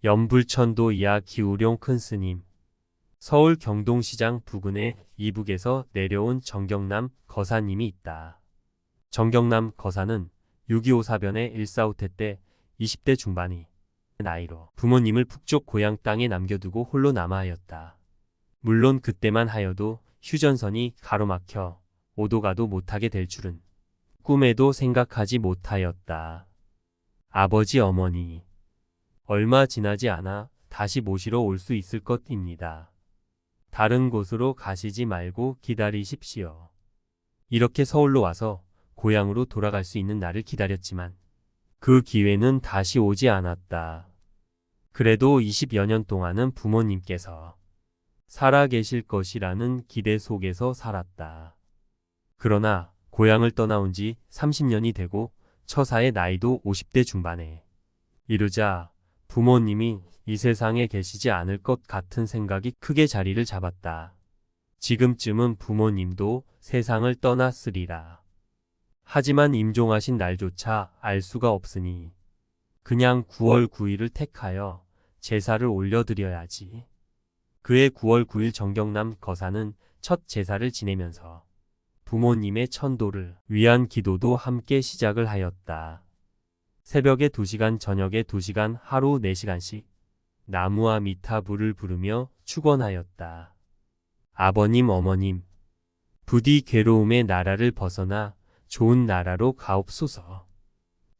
연불천도 이하 기우룡 큰스님. 서울 경동시장 부근의 이북에서 내려온 정경남 거사님이 있다. 정경남 거사는 6.25 사변의 일사후퇴 때 20대 중반의 나이로 부모님을 북쪽 고향 땅에 남겨두고 홀로 남아하였다. 물론 그때만 하여도 휴전선이 가로막혀 오도 가도 못하게 될 줄은 꿈에도 생각하지 못하였다. 아버지 어머니 얼마 지나지 않아 다시 모시러 올 수 있을 것입니다. 다른 곳으로 가시지 말고 기다리십시오. 이렇게 서울로 와서 고향으로 돌아갈 수 있는 날을 기다렸지만 그 기회는 다시 오지 않았다. 그래도 20여 년 동안은 부모님께서 살아계실 것이라는 기대 속에서 살았다. 그러나 고향을 떠나온 지 30년이 되고 처사의 나이도 50대 중반에 이르자 부모님이 이 세상에 계시지 않을 것 같은 생각이 크게 자리를 잡았다. 지금쯤은 부모님도 세상을 떠났으리라. 하지만 임종하신 날조차 알 수가 없으니 그냥 9월 9일을 택하여 제사를 올려드려야지. 그해 9월 9일 정경남 거사는 첫 제사를 지내면서 부모님의 천도를 위한 기도도 함께 시작을 하였다. 새벽에 2시간, 저녁에 2시간, 하루 4시간씩 나무와 미타불을 부르며 축원하였다. 아버님, 어머님, 부디 괴로움의 나라를 벗어나 좋은 나라로 가옵소서.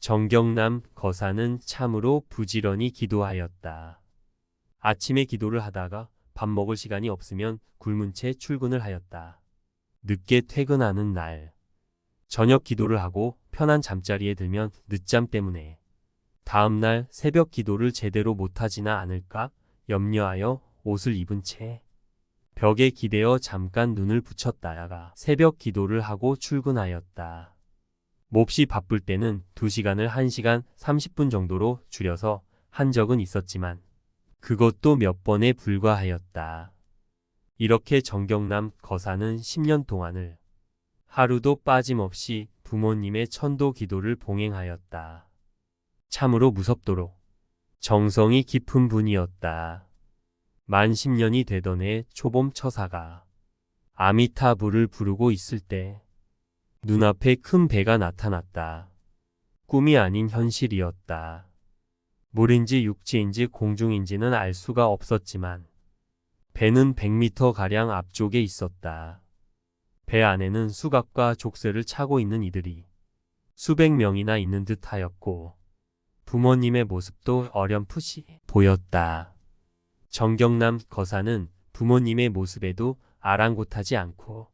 정경남 거사는 참으로 부지런히 기도하였다. 아침에 기도를 하다가 밥 먹을 시간이 없으면 굶은 채 출근을 하였다. 늦게 퇴근하는 날, 저녁 기도를 하고 편한 잠자리에 들면 늦잠 때문에 다음날 새벽 기도를 제대로 못하지나 않을까 염려하여 옷을 입은 채 벽에 기대어 잠깐 눈을 붙였다가 새벽 기도를 하고 출근하였다. 몹시 바쁠 때는 2시간을 1시간 30분 정도로 줄여서 한 적은 있었지만 그것도 몇 번에 불과하였다. 이렇게 정경남 거사는 10년 동안을 하루도 빠짐없이 부모님의 천도 기도를 봉행하였다. 참으로 무섭도록 정성이 깊은 분이었다. 만 10년이 되던 해 초봄 처사가 아미타불을 부르고 있을 때 눈앞에 큰 배가 나타났다. 꿈이 아닌 현실이었다. 물인지 육지인지 공중인지는 알 수가 없었지만 배는 100m가량 앞쪽에 있었다. 배 안에는 수갑과 족쇄를 차고 있는 이들이 수백 명이나 있는 듯 하였고 부모님의 모습도 어렴풋이 보였다. 정경남 거사는 부모님의 모습에도 아랑곳하지 않고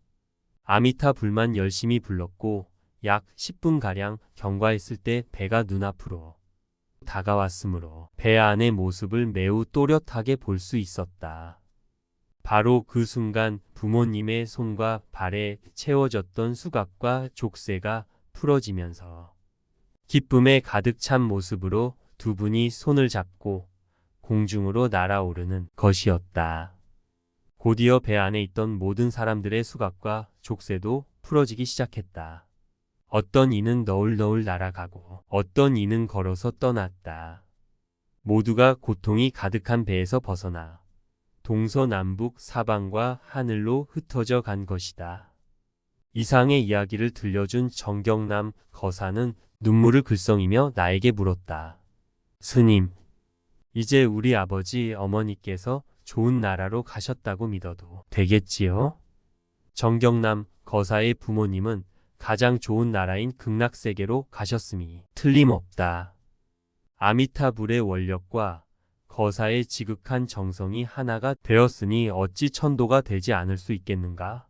아미타 불만 열심히 불렀고 약 10분가량 경과했을 때 배가 눈앞으로 다가왔으므로 배 안의 모습을 매우 또렷하게 볼 수 있었다. 바로 그 순간 부모님의 손과 발에 채워졌던 수갑과 족쇄가 풀어지면서 기쁨에 가득 찬 모습으로 두 분이 손을 잡고 공중으로 날아오르는 것이었다. 곧이어 배 안에 있던 모든 사람들의 수갑과 족쇄도 풀어지기 시작했다. 어떤 이는 너울너울 날아가고 어떤 이는 걸어서 떠났다. 모두가 고통이 가득한 배에서 벗어나 동서남북 사방과 하늘로 흩어져 간 것이다. 이상의 이야기를 들려준 정경남 거사는 눈물을 글썽이며 나에게 물었다. 스님, 이제 우리 아버지 어머니께서 좋은 나라로 가셨다고 믿어도 되겠지요? 정경남 거사의 부모님은 가장 좋은 나라인 극락세계로 가셨음이 틀림없다. 아미타불의 원력과 거사의 지극한 정성이 하나가 되었으니 어찌 천도가 되지 않을 수 있겠는가?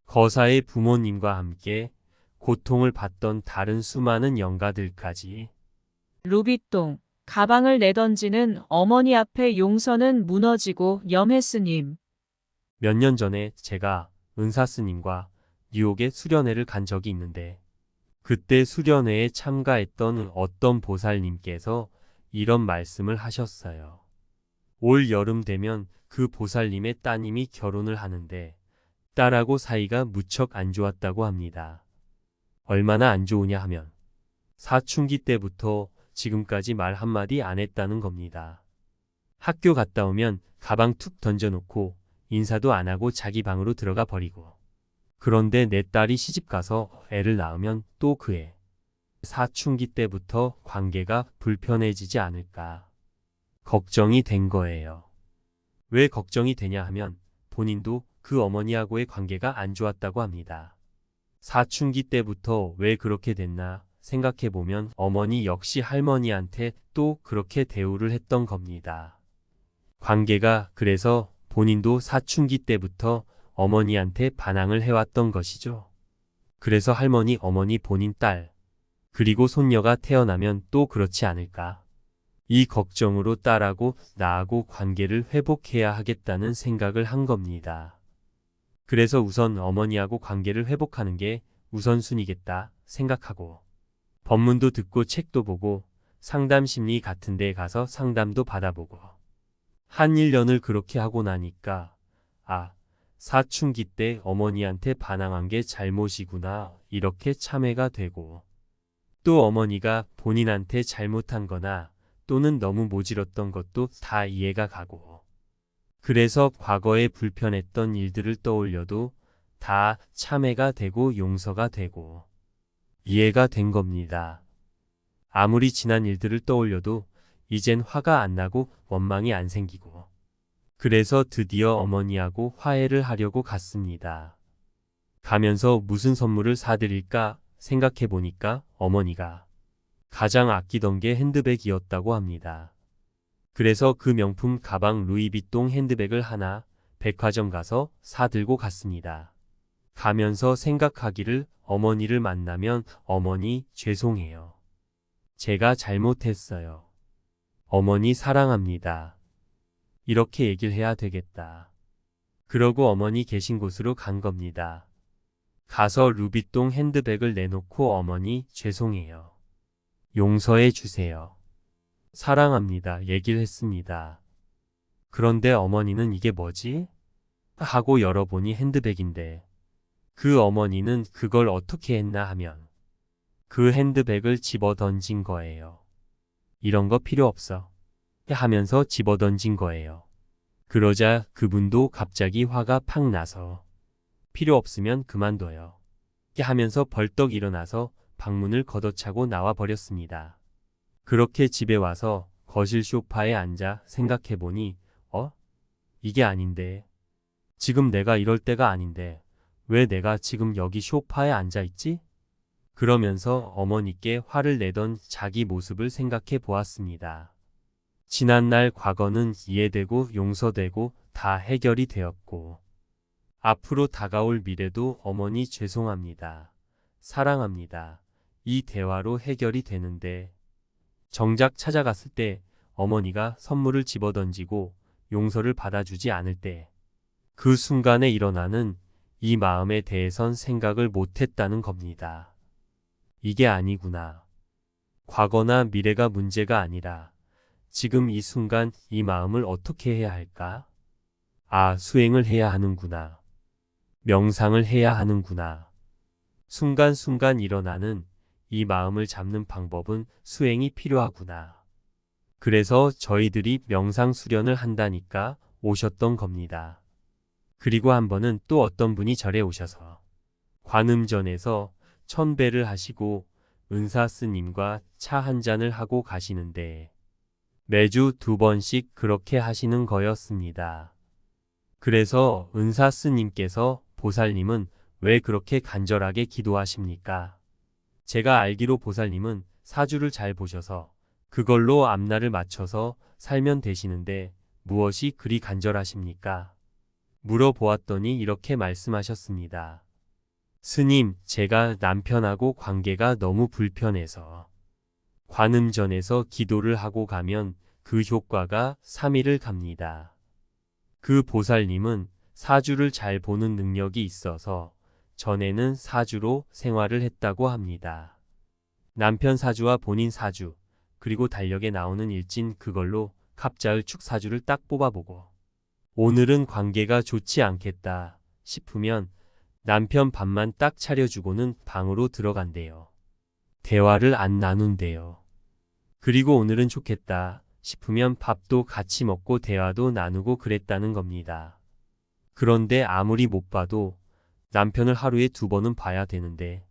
거사의 부모님과 함께 고통을 받던 다른 수많은 영가들까지. 루비똥, 가방을 내던지는 어머니 앞에 용서는 무너지고 염혜스님. 몇 년 전에 제가 은사스님과 뉴욕에 수련회를 간 적이 있는데 그때 수련회에 참가했던 어떤 보살님께서 이런 말씀을 하셨어요. 올 여름 되면 그 보살님의 따님이 결혼을 하는데 딸하고 사이가 무척 안 좋았다고 합니다. 얼마나 안 좋으냐 하면 사춘기 때부터 지금까지 말 한마디 안 했다는 겁니다. 학교 갔다 오면 가방 툭 던져놓고 인사도 안 하고 자기 방으로 들어가 버리고. 그런데 내 딸이 시집가서 애를 낳으면 또 그애. 사춘기 때부터 관계가 불편해지지 않을까 걱정이 된 거예요. 왜 걱정이 되냐 하면 본인도 그 어머니하고의 관계가 안 좋았다고 합니다. 사춘기 때부터 왜 그렇게 됐나 생각해보면 어머니 역시 할머니한테 또 그렇게 대우를 했던 겁니다. 관계가 그래서 본인도 사춘기 때부터 어머니한테 반항을 해왔던 것이죠. 그래서 할머니, 어머니, 본인 딸, 그리고 손녀가 태어나면 또 그렇지 않을까. 이 걱정으로 딸하고 나하고 관계를 회복해야 하겠다는 생각을 한 겁니다. 그래서 우선 어머니하고 관계를 회복하는 게 우선순위겠다 생각하고 법문도 듣고 책도 보고 상담 심리 같은 데 가서 상담도 받아보고 한 1년을 그렇게 하고 나니까 사춘기 때 어머니한테 반항한 게 잘못이구나 이렇게 참회가 되고 또 어머니가 본인한테 잘못한 거나 또는 너무 모질었던 것도 다 이해가 가고 그래서 과거에 불편했던 일들을 떠올려도 다 참회가 되고 용서가 되고 이해가 된 겁니다. 아무리 지난 일들을 떠올려도 이젠 화가 안 나고 원망이 안 생기고 그래서 드디어 어머니하고 화해를 하려고 갔습니다. 가면서 무슨 선물을 사드릴까 생각해 보니까 어머니가 가장 아끼던 게 핸드백이었다고 합니다. 그래서 그 명품 가방 루이비통 핸드백을 하나 백화점 가서 사들고 갔습니다. 가면서 생각하기를 어머니를 만나면 어머니 죄송해요. 제가 잘못했어요. 어머니 사랑합니다. 이렇게 얘기를 해야 되겠다. 그러고 어머니 계신 곳으로 간 겁니다. 가서 루비통 핸드백을 내놓고 어머니 죄송해요. 용서해 주세요. 사랑합니다. 얘기를 했습니다. 그런데 어머니는 이게 뭐지? 하고 열어보니 핸드백인데 그 어머니는 그걸 어떻게 했나 하면 그 핸드백을 집어 던진 거예요. 이런 거 필요 없어. 하면서 집어 던진 거예요. 그러자 그분도 갑자기 화가 팍 나서 필요 없으면 그만둬요. 하면서 벌떡 일어나서 방문을 걷어차고 나와 버렸습니다. 그렇게 집에 와서 거실 소파에 앉아 생각해보니 이게 아닌데. 지금 내가 이럴 때가 아닌데 왜 내가 지금 여기 소파에 앉아있지? 그러면서 어머니께 화를 내던 자기 모습을 생각해 보았습니다. 지난날 과거는 이해되고 용서되고 다 해결이 되었고 앞으로 다가올 미래도 어머니 죄송합니다. 사랑합니다. 이 대화로 해결이 되는데 정작 찾아갔을 때 어머니가 선물을 집어던지고 용서를 받아주지 않을 때 그 순간에 일어나는 이 마음에 대해선 생각을 못했다는 겁니다. 이게 아니구나. 과거나 미래가 문제가 아니라 지금 이 순간 이 마음을 어떻게 해야 할까? 수행을 해야 하는구나. 명상을 해야 하는구나. 순간순간 일어나는 이 마음을 잡는 방법은 수행이 필요하구나. 그래서 저희들이 명상 수련을 한다니까 오셨던 겁니다. 그리고 한 번은 또 어떤 분이 절에 오셔서 관음전에서 천배를 하시고 은사 스님과 차 한 잔을 하고 가시는데 매주 2번씩 그렇게 하시는 거였습니다. 그래서 은사 스님께서 보살님은 왜 그렇게 간절하게 기도하십니까? 제가 알기로 보살님은 사주를 잘 보셔서 그걸로 앞날을 맞춰서 살면 되시는데 무엇이 그리 간절하십니까? 물어보았더니 이렇게 말씀하셨습니다. 스님, 제가 남편하고 관계가 너무 불편해서 관음전에서 기도를 하고 가면 그 효과가 3일을 갑니다. 그 보살님은 사주를 잘 보는 능력이 있어서 전에는 사주로 생활을 했다고 합니다. 남편 사주와 본인 사주, 그리고 달력에 나오는 일진 그걸로 갑자을 축 사주를 딱 뽑아보고 오늘은 관계가 좋지 않겠다 싶으면 남편 밥만 딱 차려주고는 방으로 들어간대요. 대화를 안 나눈대요. 그리고 오늘은 좋겠다 싶으면 밥도 같이 먹고 대화도 나누고 그랬다는 겁니다. 그런데 아무리 못 봐도 남편을 하루에 2번은 봐야 되는데,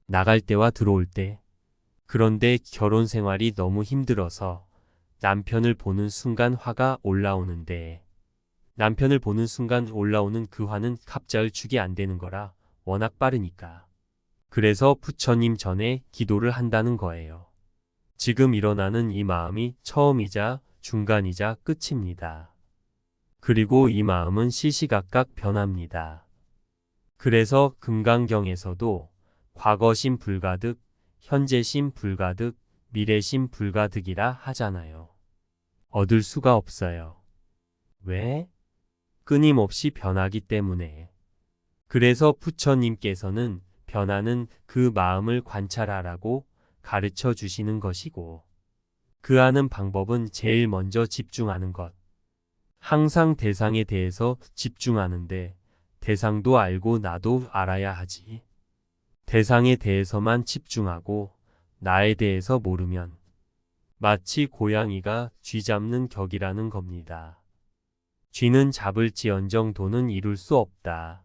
나갈 때와 들어올 때. 그런데 결혼 생활이 너무 힘들어서 남편을 보는 순간 화가 올라오는데, 남편을 보는 순간 올라오는 그 화는 갑자을축이 안 되는 거라 워낙 빠르니까. 그래서 부처님 전에 기도를 한다는 거예요. 지금 일어나는 이 마음이 처음이자 중간이자 끝입니다. 그리고 이 마음은 시시각각 변합니다. 그래서 금강경에서도 과거심 불가득, 현재심 불가득, 미래심 불가득이라 하잖아요. 얻을 수가 없어요. 왜? 끊임없이 변하기 때문에. 그래서 부처님께서는 변하는 그 마음을 관찰하라고 가르쳐 주시는 것이고, 그 하는 방법은 제일 먼저 집중하는 것. 항상 대상에 대해서 집중하는데 대상도 알고 나도 알아야 하지. 대상에 대해서만 집중하고 나에 대해서 모르면 마치 고양이가 쥐 잡는 격이라는 겁니다. 쥐는 잡을지언정 도는 이룰 수 없다.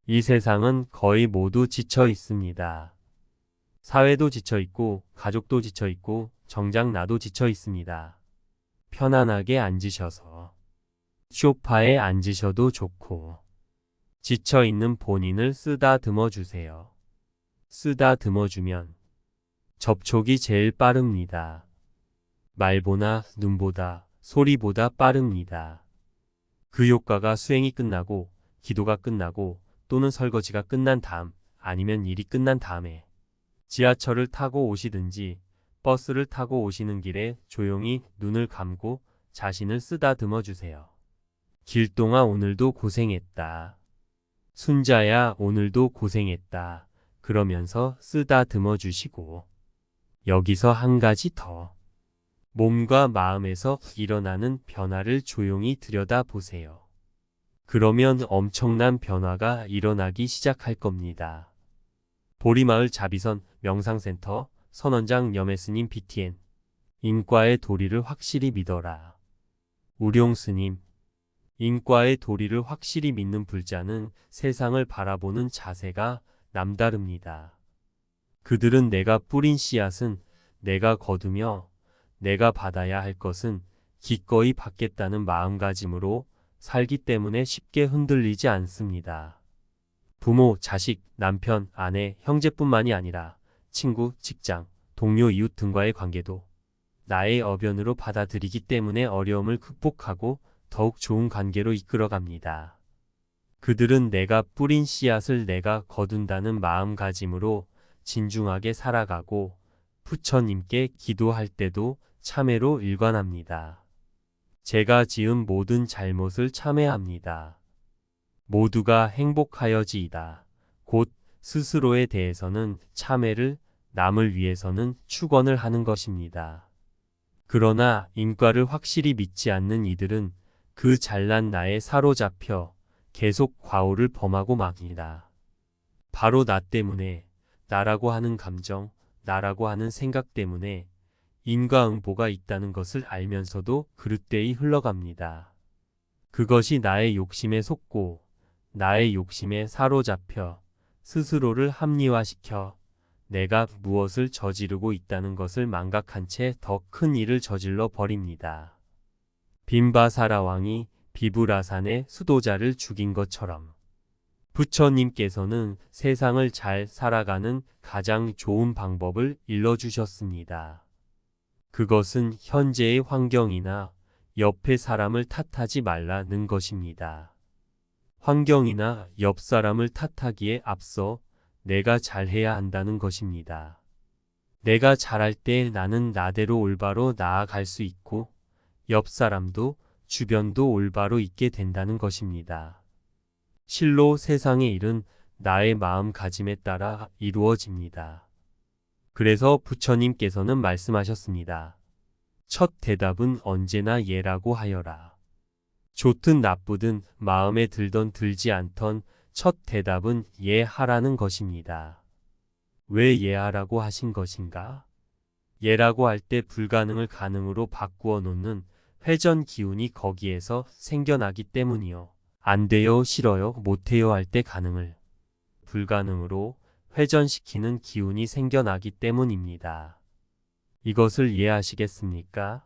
이 세상은 거의 모두 지쳐 있습니다. 사회도 지쳐 있고 가족도 지쳐 있고 정작 나도 지쳐 있습니다. 편안하게 앉으셔서 소파에 앉으셔도 좋고, 지쳐 있는 본인을 쓰다듬어 주세요. 쓰다듬어 주면 접촉이 제일 빠릅니다. 말보다 눈보다 소리보다 빠릅니다. 그 효과가 수행이 끝나고 기도가 끝나고 또는 설거지가 끝난 다음 아니면 일이 끝난 다음에 지하철을 타고 오시든지 버스를 타고 오시는 길에 조용히 눈을 감고 자신을 쓰다듬어 주세요. 길동아 오늘도 고생했다. 순자야 오늘도 고생했다. 그러면서 쓰다듬어 주시고, 여기서 한 가지 더. 몸과 마음에서 일어나는 변화를 조용히 들여다보세요. 그러면 엄청난 변화가 일어나기 시작할 겁니다. 보리마을 자비선 명상센터 선원장 염혜스님 BTN. 인과의 도리를 확실히 믿어라. 우룡스님. 인과의 도리를 확실히 믿는 불자는 세상을 바라보는 자세가 남다릅니다. 그들은 내가 뿌린 씨앗은 내가 거두며 내가 받아야 할 것은 기꺼이 받겠다는 마음가짐으로 살기 때문에 쉽게 흔들리지 않습니다. 부모, 자식, 남편, 아내, 형제뿐만이 아니라 친구, 직장, 동료, 이웃 등과의 관계도 나의 어변으로 받아들이기 때문에 어려움을 극복하고 더욱 좋은 관계로 이끌어갑니다. 그들은 내가 뿌린 씨앗을 내가 거둔다는 마음가짐으로 진중하게 살아가고 부처님께 기도할 때도 참회로 일관합니다. 제가 지은 모든 잘못을 참회합니다. 모두가 행복하여지이다. 곧 스스로에 대해서는 참회를, 남을 위해서는 축원을 하는 것입니다. 그러나 인과를 확실히 믿지 않는 이들은 그 잘난 나에 사로잡혀 계속 과오를 범하고 맙니다. 바로 나 때문에, 나라고 하는 감정, 나라고 하는 생각 때문에 인과응보가 있다는 것을 알면서도 그릇되이 흘러갑니다. 그것이 나의 욕심에 속고 나의 욕심에 사로잡혀 스스로를 합리화시켜 내가 무엇을 저지르고 있다는 것을 망각한 채 더 큰 일을 저질러 버립니다. 빈바사라 왕이 비브라산의 수도자를 죽인 것처럼 부처님께서는 세상을 잘 살아가는 가장 좋은 방법을 일러주셨습니다. 그것은 현재의 환경이나 옆의 사람을 탓하지 말라는 것입니다. 환경이나 옆 사람을 탓하기에 앞서 내가 잘해야 한다는 것입니다. 내가 잘할 때 나는 나대로 올바로 나아갈 수 있고 옆 사람도 주변도 올바로 있게 된다는 것입니다. 실로 세상의 일은 나의 마음가짐에 따라 이루어집니다. 그래서 부처님께서는 말씀하셨습니다. 첫 대답은 언제나 예라고 하여라. 좋든 나쁘든 마음에 들던 들지 않던 첫 대답은 예하라는 것입니다. 왜 예하라고 하신 것인가? 예라고 할 때 불가능을 가능으로 바꾸어 놓는 회전 기운이 거기에서 생겨나기 때문이요. 안 돼요, 싫어요, 못해요 할 때 가능을 불가능으로 회전시키는 기운이 생겨나기 때문입니다. 이것을 이해하시겠습니까?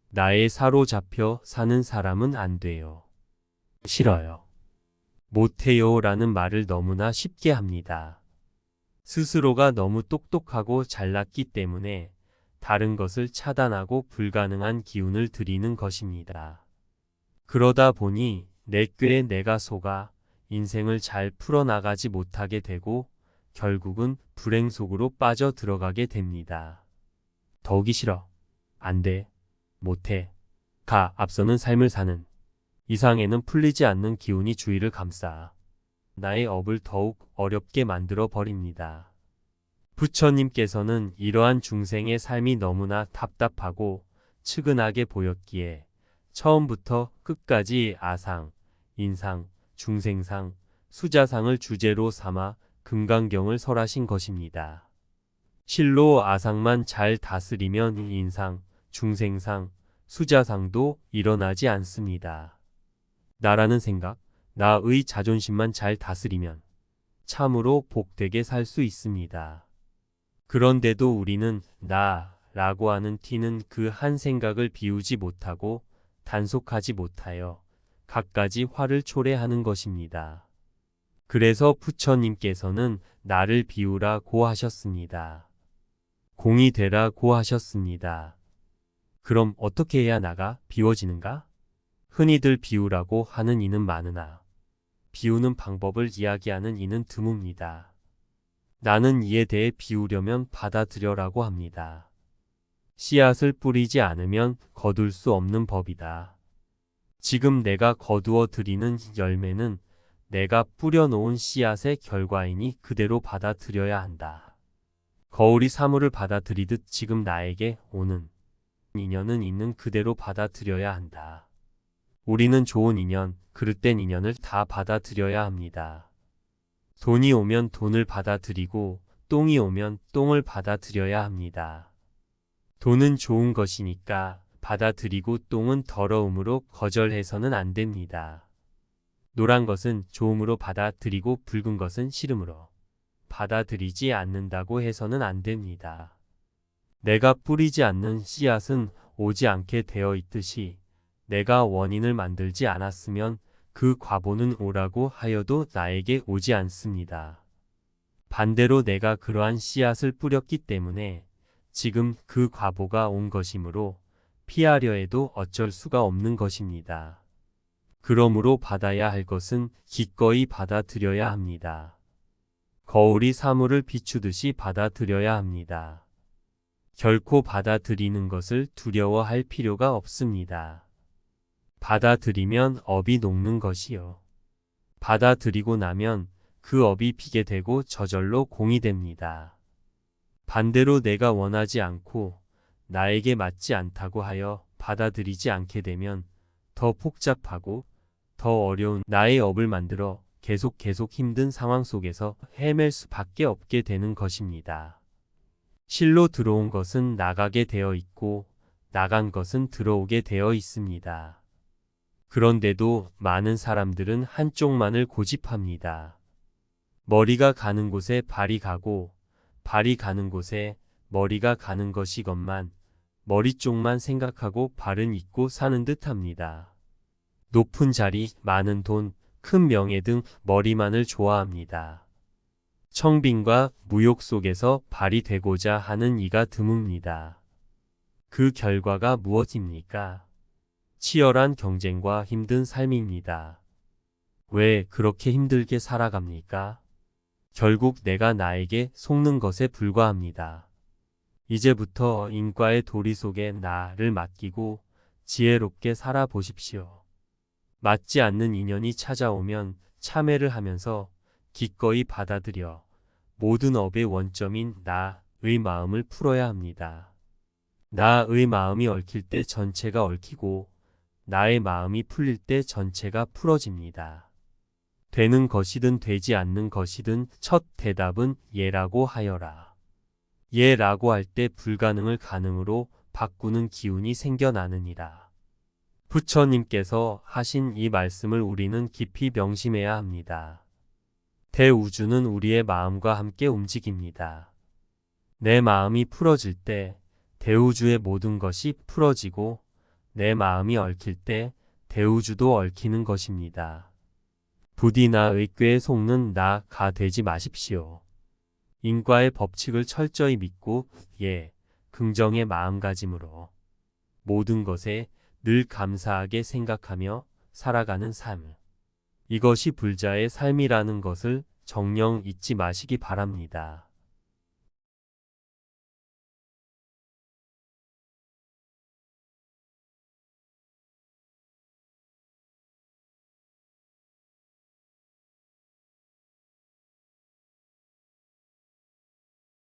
나에 사로잡혀 사는 사람은 안 돼요. 싫어요. 못해요 라는 말을 너무나 쉽게 합니다. 스스로가 너무 똑똑하고 잘났기 때문에 다른 것을 차단하고 불가능한 기운을 들이는 것입니다. 그러다 보니 내 꾀에 내가 속아 인생을 잘 풀어나가지 못하게 되고 결국은 불행 속으로 빠져 들어가게 됩니다. 더욱이 싫어. 안 돼. 못해. 가 앞서는 삶을 사는 이상에는 풀리지 않는 기운이 주위를 감싸 나의 업을 더욱 어렵게 만들어 버립니다. 부처님께서는 이러한 중생의 삶이 너무나 답답하고 측은하게 보였기에 처음부터 끝까지 아상, 인상, 중생상, 수자상을 주제로 삼아 금강경을 설하신 것입니다. 실로 아상만 잘 다스리면 인상, 중생상, 수자상도 일어나지 않습니다. 나라는 생각, 나의 자존심만 잘 다스리면 참으로 복되게 살 수 있습니다. 그런데도 우리는 나라고 하는 티는 그 한 생각을 비우지 못하고 단속하지 못하여 갖가지 화를 초래하는 것입니다. 그래서 부처님께서는 나를 비우라고 하셨습니다. 공이 되라고 하셨습니다. 그럼 어떻게 해야 나가 비워지는가? 흔히들 비우라고 하는 이는 많으나 비우는 방법을 이야기하는 이는 드뭅니다. 나는 이에 대해 비우려면 받아들여라고 합니다. 씨앗을 뿌리지 않으면 거둘 수 없는 법이다. 지금 내가 거두어 드리는 열매는 내가 뿌려놓은 씨앗의 결과이니 그대로 받아들여야 한다. 거울이 사물을 받아들이듯 지금 나에게 오는 인연은 있는 그대로 받아들여야 한다. 우리는 좋은 인연, 그릇된 인연을 다 받아들여야 합니다. 돈이 오면 돈을 받아들이고 똥이 오면 똥을 받아들여야 합니다. 돈은 좋은 것이니까 받아들이고 똥은 더러움으로 거절해서는 안 됩니다. 노란 것은 좋음으로 받아들이고 붉은 것은 싫음으로 받아들이지 않는다고 해서는 안 됩니다. 내가 뿌리지 않는 씨앗은 오지 않게 되어 있듯이 내가 원인을 만들지 않았으면 그 과보는 오라고 하여도 나에게 오지 않습니다. 반대로 내가 그러한 씨앗을 뿌렸기 때문에 지금 그 과보가 온 것이므로 피하려 해도 어쩔 수가 없는 것입니다. 그러므로 받아야 할 것은 기꺼이 받아들여야 합니다. 거울이 사물을 비추듯이 받아들여야 합니다. 결코 받아들이는 것을 두려워할 필요가 없습니다. 받아들이면 업이 녹는 것이요. 받아들이고 나면 그 업이 비게 되고 저절로 공이 됩니다. 반대로 내가 원하지 않고 나에게 맞지 않다고 하여 받아들이지 않게 되면 더 복잡하고 더 어려운 나의 업을 만들어 계속 힘든 상황 속에서 헤맬 수밖에 없게 되는 것입니다. 실로 들어온 것은 나가게 되어 있고 나간 것은 들어오게 되어 있습니다. 그런데도 많은 사람들은 한쪽만을 고집합니다. 머리가 가는 곳에 발이 가고 발이 가는 곳에 머리가 가는 것이건만 머리 쪽만 생각하고 발은 잊고 사는 듯 합니다. 높은 자리, 많은 돈, 큰 명예 등 머리만을 좋아합니다. 청빈과 무욕 속에서 발이 되고자 하는 이가 드뭅니다. 그 결과가 무엇입니까? 치열한 경쟁과 힘든 삶입니다. 왜 그렇게 힘들게 살아갑니까? 결국 내가 나에게 속는 것에 불과합니다. 이제부터 인과의 도리 속에 나를 맡기고 지혜롭게 살아보십시오. 맞지 않는 인연이 찾아오면 참회를 하면서 기꺼이 받아들여 모든 업의 원점인 나의 마음을 풀어야 합니다. 나의 마음이 얽힐 때 전체가 얽히고 나의 마음이 풀릴 때 전체가 풀어집니다. 되는 것이든 되지 않는 것이든 첫 대답은 예라고 하여라. 예 라고 할 때 불가능을 가능으로 바꾸는 기운이 생겨나느니라. 부처님께서 하신 이 말씀을 우리는 깊이 명심해야 합니다. 대우주는 우리의 마음과 함께 움직입니다. 내 마음이 풀어질 때 대우주의 모든 것이 풀어지고 내 마음이 얽힐 때 대우주도 얽히는 것입니다. 부디나 의꾀에 속는 나가 되지 마십시오. 인과의 법칙을 철저히 믿고 긍정의 마음가짐으로 모든 것에 늘 감사하게 생각하며 살아가는 삶. 이것이 불자의 삶이라는 것을 정녕 잊지 마시기 바랍니다.